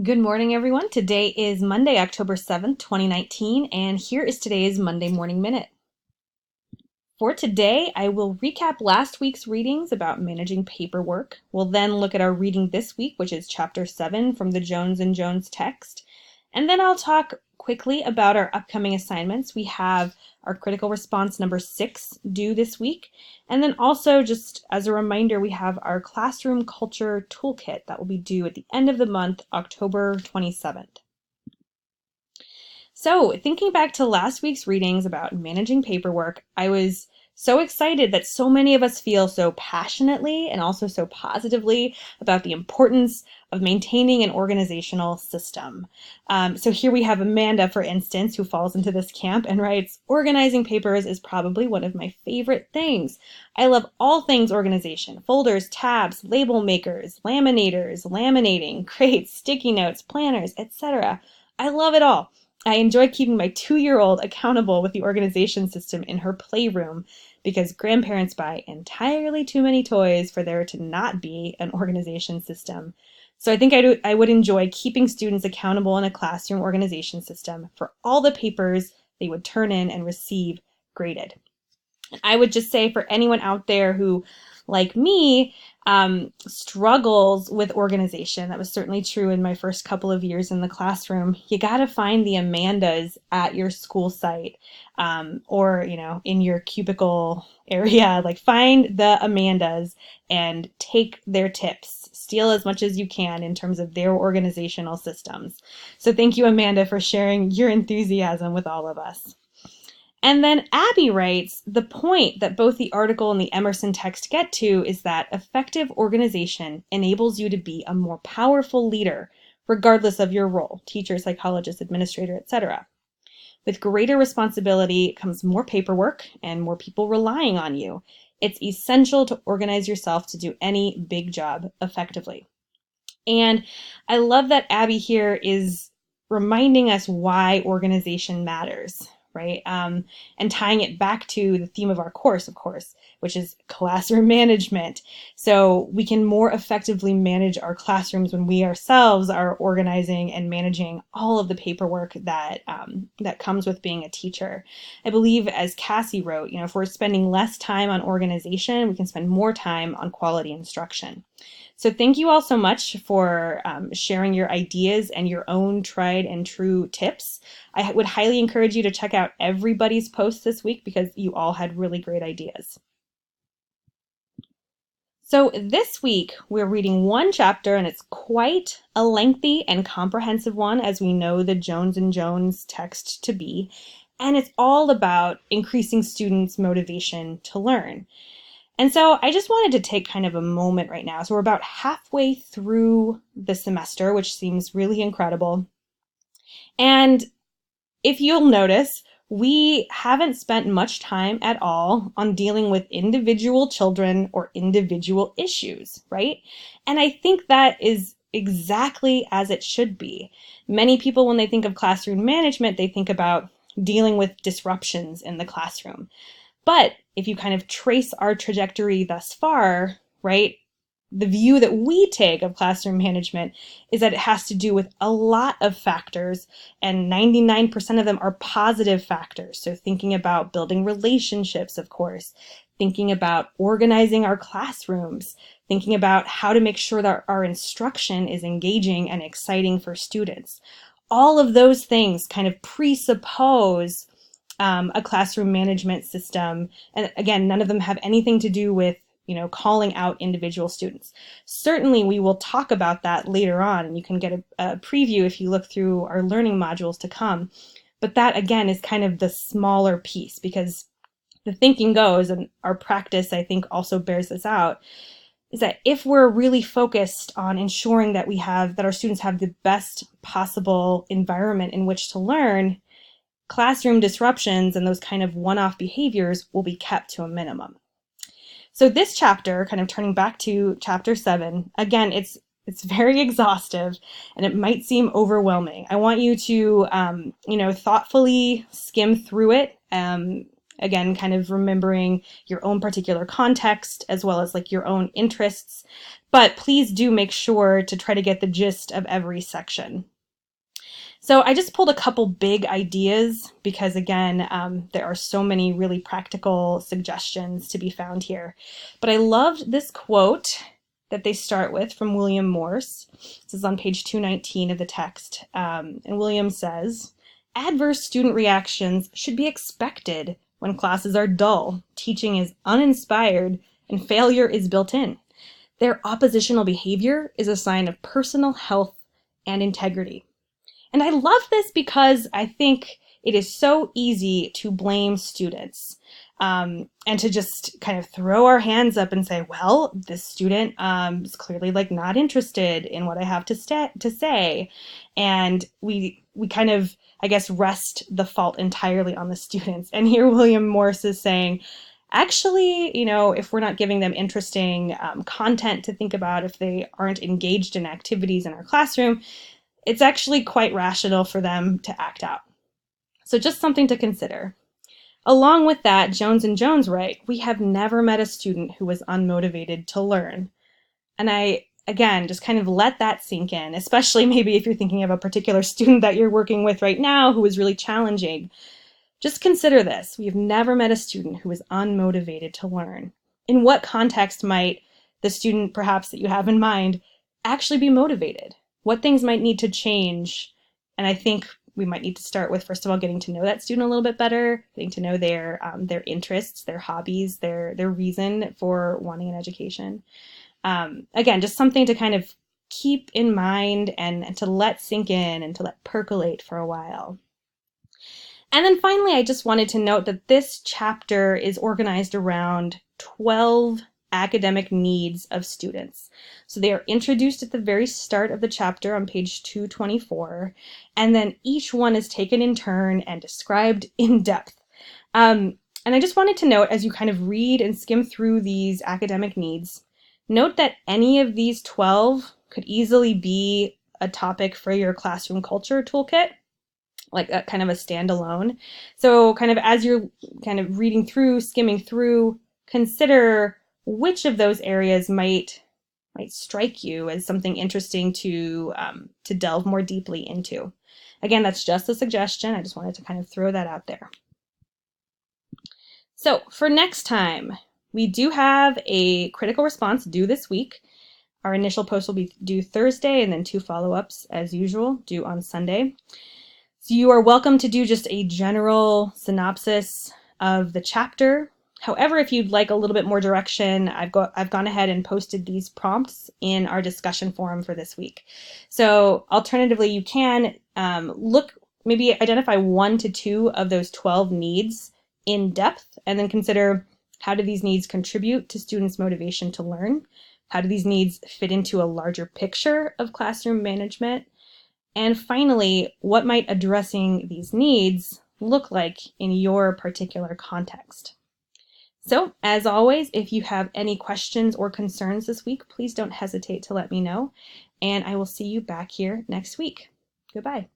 Good morning, everyone. Today is Monday, October 7th, 2019, and here is today's Monday Morning Minute. For today, I will recap last week's readings about managing paperwork. We'll then look at our reading this week, which is Chapter 7 from the Jones and Jones text. And then I'll talk quickly about our upcoming assignments. We have our critical response number 6 due this week. And then also, just as a reminder, we have our classroom culture toolkit that will be due at the end of the month, October 27th. So, thinking back to last week's readings about managing paperwork, I was so excited that so many of us feel so passionately and also so positively about the importance of maintaining an organizational system. So here we have Amanda, for instance, who falls into this camp and writes, "Organizing papers is probably one of my favorite things. I love all things organization: folders, tabs, label makers, laminators, laminating, crates, sticky notes, planners, etc. I love it all. I enjoy keeping my 2-year-old accountable with the organization system in her playroom because grandparents buy entirely too many toys for there to not be an organization system. So I think I would enjoy keeping students accountable in a classroom organization system for all the papers they would turn in and receive graded." I would just say, for anyone out there who, like me, struggles with organization — that was certainly true in my first couple of years in the classroom — you got to find the Amandas at your school site, or, in your cubicle area. Like, find the Amandas and take their tips. Steal as much as you can in terms of their organizational systems. So thank you, Amanda, for sharing your enthusiasm with all of us. And then Abby writes, "The point that both the article and the Emerson text get to is that effective organization enables you to be a more powerful leader, regardless of your role — teacher, psychologist, administrator, etc. With greater responsibility comes more paperwork and more people relying on you. It's essential to organize yourself to do any big job effectively." And I love that Abby here is reminding us why organization matters, right? And tying it back to the theme of our course, of course, which is classroom management. So we can more effectively manage our classrooms when we ourselves are organizing and managing all of the paperwork that comes with being a teacher. I believe, as Cassie wrote, if we're spending less time on organization, we can spend more time on quality instruction. So thank you all so much for sharing your ideas and your own tried and true tips. I would highly encourage you to check out everybody's posts this week because you all had really great ideas. So this week we're reading one chapter, and it's quite a lengthy and comprehensive one, as we know the Jones and Jones text to be. And it's all about increasing students' motivation to learn. And so I just wanted to take kind of a moment right now. So we're about halfway through the semester, which seems really incredible. And if you'll notice, we haven't spent much time at all on dealing with individual children or individual issues, right? And I think that is exactly as it should be. Many people, when they think of classroom management, they think about dealing with disruptions in the classroom. But if you kind of trace our trajectory thus far, right, the view that we take of classroom management is that it has to do with a lot of factors, and 99% of them are positive factors. So thinking about building relationships, of course, thinking about organizing our classrooms, thinking about how to make sure that our instruction is engaging and exciting for students. All of those things kind of presuppose a classroom management system. And again, none of them have anything to do with, calling out individual students. Certainly, we will talk about that later on, and you can get a preview if you look through our learning modules to come. But that, again, is kind of the smaller piece, because the thinking goes, and our practice, I think, also bears this out, is that if we're really focused on ensuring that our students have the best possible environment in which to learn, classroom disruptions and those kind of one-off behaviors will be kept to a minimum. So this chapter, kind of turning back to chapter 7, again, it's very exhaustive and it might seem overwhelming. I want you to, thoughtfully skim through it. Again, kind of remembering your own particular context as well as like your own interests. But please do make sure to try to get the gist of every section. So I just pulled a couple big ideas because, again, there are so many really practical suggestions to be found here. But I loved this quote that they start with from William Morse. This is on page 219 of the text. And William says, "Adverse student reactions should be expected when classes are dull, teaching is uninspired, and failure is built in. Their oppositional behavior is a sign of personal health and integrity." And I love this because I think it is so easy to blame students and to just kind of throw our hands up and say, well, this student is clearly like not interested in what I have to say. And we kind of, I guess, rest the fault entirely on the students. And here William Morse is saying, actually, if we're not giving them interesting content to think about, if they aren't engaged in activities in our classroom, it's actually quite rational for them to act out. So just something to consider. Along with that, Jones and Jones write, "We have never met a student who was unmotivated to learn." And I, again, just kind of let that sink in, especially maybe if you're thinking of a particular student that you're working with right now who is really challenging. Just consider this. We have never met a student who is unmotivated to learn. In what context might the student, perhaps that you have in mind, actually be motivated? What things might need to change? And I think we might need to start with, first of all, getting to know that student a little bit better, getting to know their interests, their hobbies, their reason for wanting an education. Again, just something to kind of keep in mind and to let sink in and to let percolate for a while. And then finally, I just wanted to note that this chapter is organized around 12 academic needs of students. So they are introduced at the very start of the chapter on page 224, and then each one is taken in turn and described in depth. And I just wanted to note, as you kind of read and skim through these academic needs, note that any of these 12 could easily be a topic for your classroom culture toolkit, like a kind of a standalone. So kind of as you're kind of reading through, skimming through, consider which of those areas might strike you as something interesting to delve more deeply into. Again, that's just a suggestion. I just wanted to kind of throw that out there. So for next time, we do have a critical response due this week. Our initial post will be due Thursday, and then 2 follow-ups as usual due on Sunday. So you are welcome to do just a general synopsis of the chapter. However, if you'd like a little bit more direction, I've gone ahead and posted these prompts in our discussion forum for this week. So alternatively, you can maybe identify 1 to 2 of those 12 needs in depth, and then consider, how do these needs contribute to students' motivation to learn? How do these needs fit into a larger picture of classroom management? And finally, what might addressing these needs look like in your particular context? So, as always, if you have any questions or concerns this week, please don't hesitate to let me know, and I will see you back here next week. Goodbye.